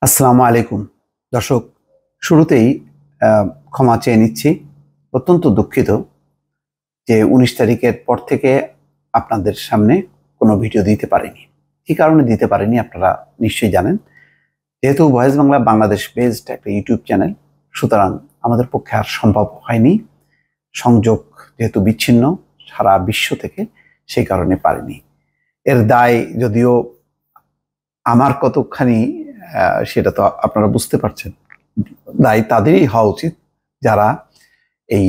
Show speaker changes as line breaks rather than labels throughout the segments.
আসসালামু আলাইকুম দর্শক, শুরুতেই ক্ষমা চেয়ে নিচ্ছি। অত্যন্ত দুঃখিত যে ১৯ তারিখের পর থেকে আপনাদের সামনে কোনো ভিডিও দিতে পারিনি। কী কারণে দিতে পারিনি আপনারা নিশ্চয়ই জানেন। যেহেতু ভয়েস বাংলা বাংলাদেশ বেসড একটা ইউটিউব চ্যানেল, সুতরাং আমাদের পক্ষে আর সম্ভব হয়নি। সংযোগ যেহেতু বিচ্ছিন্ন সারা বিশ্ব থেকে, সেই কারণে পারিনি। এর দায় যদিও আমার কতখানি সেটা তো আপনারা বুঝতে পারছেন। দায় তাদেরই হওয়া উচিত যারা এই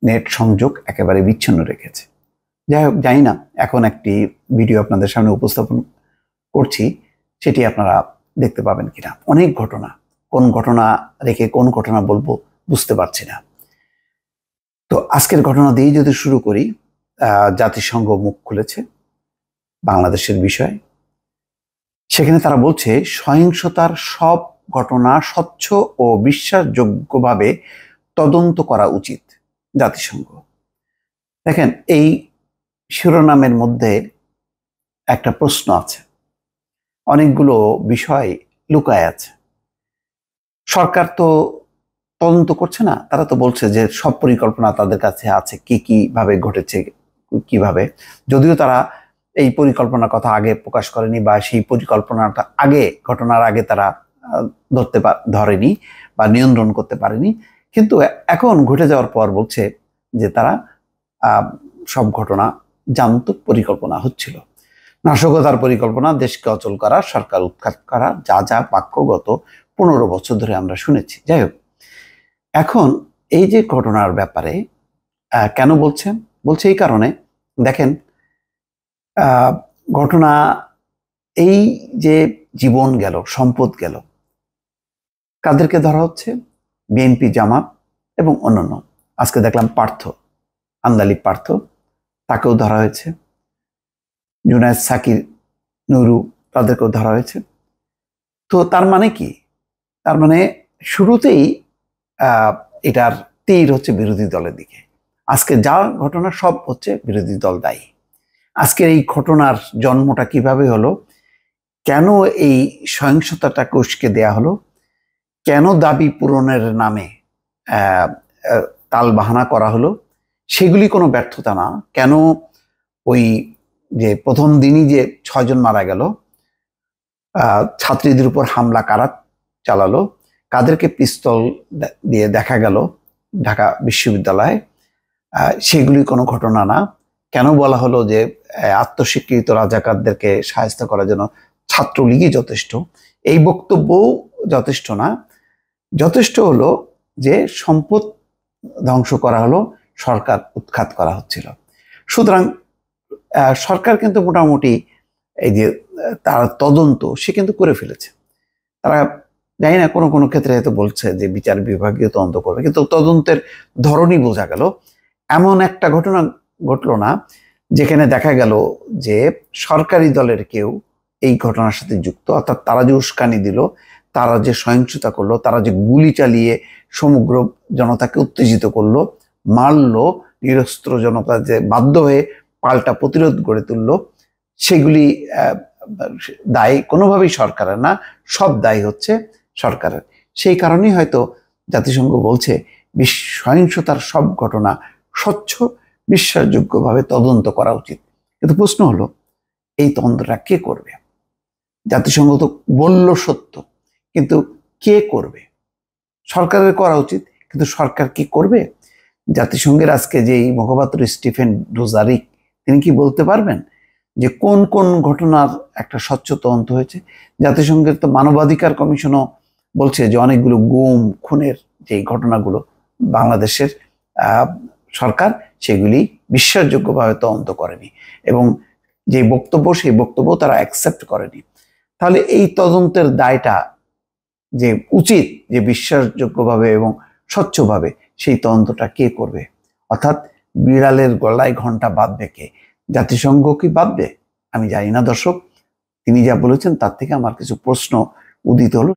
নেট সংযোগ একেবারে বিচ্ছিন্ন রেখেছে। যাই হোক, জানি না এখন একটি ভিডিও আপনাদের সামনে উপস্থাপন করছি, সেটি আপনারা দেখতে পাবেন কিনা। অনেক ঘটনা, কোন ঘটনা রেখে কোন ঘটনা বলবো বুঝতে পারছি না। তো আজকের ঘটনা দিয়ে যদি শুরু করি, জাতিসংঘ মুখ খুলেছে বাংলাদেশের বিষয়ে। সেখানে তারা বলছে সহিংসতার সব ঘটনা স্বচ্ছ ও বিশ্বাসযোগ্যভাবে তদন্ত করা উচিত জাতিসংঘ। দেখেন, এই শিরোনামের মধ্যে একটা প্রশ্ন আছে, অনেকগুলো বিষয় লুকায় আছে। সরকার তো তদন্ত করছে না, তারা তো বলছে যে সব পরিকল্পনা তাদের কাছে আছে, কি কিভাবে ঘটেছে কিভাবে। যদিও তারা এই পরিকল্পনার কথা আগে প্রকাশ করেনি, বা সেই পরিকল্পনাটা আগে, ঘটনার আগে তারা ধরেনি বা নিয়ন্ত্রণ করতে পারেনি, কিন্তু এখন ঘটে যাওয়ার পর বলছে যে তারা সব ঘটনা জানত, পরিকল্পনা হচ্ছিল। নাশকতার পরিকল্পনা, দেশকে অচল করা, সরকার উৎখাত করা, যা যা বাক্য গত 15 বছর ধরে আমরা শুনেছি। যাই হোক, এখন এই যে ঘটনার ব্যাপারে কেন বলছে এই কারণে। দেখেন, ঘটনা এই যে জীবন গেল, সম্পদ গেল, কাদেরকে ধরা হচ্ছে? বিএনপি, জামাত এবং অন্যান্য। আজকে দেখলাম পার্থ, আন্দালি পার্থ, তাকেও ধরা হয়েছে। জুনায়েদ সাকির, নুরু, তাদেরকেও ধরা হয়েছে। তো তার মানে কি? তার মানে শুরুতেই এটার তীর হচ্ছে বিরোধী দলের দিকে। আজকে যা ঘটনা সব হচ্ছে বিরোধী দল দায়ী। আজকের এই ঘটনার জন্মটা কিভাবে হলো, কেন এই সহিংসতাটাকে উস্কে দেয়া হলো, কেন দাবি পূরণের নামে তাল বাহানা করা হলো, সেগুলি কোনো ব্যর্থতা না। কেন ওই যে প্রথম দিনই যে 6 জন মারা গেল, ছাত্রীদের উপর হামলা কারা চালালো, কাদেরকে পিস্তল দিয়ে দেখা গেল ঢাকা বিশ্ববিদ্যালয়ে, সেগুলি কোনো ঘটনা না। কেন বলা হলো যে আত্মস্বীকৃত রাজাকারদেরকে সাহায্য করার জন্য ছাত্রলীগই যথেষ্ট, এই বক্তব্যও যথেষ্ট না। যথেষ্ট হলো যে সম্পদ ধ্বংস করা হলো, সরকার উৎখাত করা হচ্ছিল। সুতরাং সরকার কিন্তু মোটামুটি এই যে তার তদন্ত সে কিন্তু করে ফেলেছে। তারা জানি না, কোনো কোনো ক্ষেত্রে হয়তো বলছে যে বিচার বিভাগীয় তদন্ত করবে, কিন্তু তদন্তের ধরনই বোঝা গেল। এমন একটা ঘটনা ঘটলো না যেখানে দেখা গেল যে সরকারি দলের কেউ এই ঘটনার সাথে যুক্ত, অর্থাৎ তারা যে উস্কানি দিল, তারা যে সহিংসতা করলো, তারা যে গুলি চালিয়ে সমগ্র জনতাকে উত্তেজিত করলো, মারলো, নিরস্ত্র জনতা যে বাধ্য হয়ে পাল্টা প্রতিরোধ গড়ে তুললো, সেগুলি দায়ী কোনোভাবেই সরকারের না, সব দায়ী হচ্ছে সরকারের। সেই কারণেই হয়তো জাতিসংঘ বলছে সহিংসতার সব ঘটনা স্বচ্ছ, বিশ্বাসযোগ্যভাবে তদন্ত করা উচিত। কিন্তু প্রশ্ন হলো, এই তদন্তটা কে করবে? জাতিসংঘ তো বলল সত্য, কিন্তু কে করবে? সরকারের করা উচিত, কিন্তু সরকার কি করবে? জাতিসংঘের আজকে যে মুখপাত্র স্টিফেন ডুজারিক, তিনি কি বলতে পারবেন যে কোন কোন ঘটনার একটা স্বচ্ছ তদন্ত হয়েছে? জাতিসংঘের তো মানবাধিকার কমিশনও বলছে যে অনেকগুলো গুম খুনের যে ঘটনাগুলো বাংলাদেশের সরকার সেগুলি বিশ্বাসযোগ্যভাবে তদন্ত করেনি, এবং যে বক্তব্য সেই বক্তব্য তারা অ্যাকসেপ্ট করেনি। তাহলে এই তদন্তের দায়টা যে উচিত যে বিশ্বাসযোগ্যভাবে এবং স্বচ্ছভাবে, সেই তদন্তটা কে করবে? অর্থাৎ বিড়ালের গলায় ঘন্টা বাঁধবে কে? জাতিসংঘ কি বাঁধবে? আমি জানি না দর্শক। তিনি যা বলেছেন তার থেকে আমার কিছু প্রশ্ন উদিত হলো।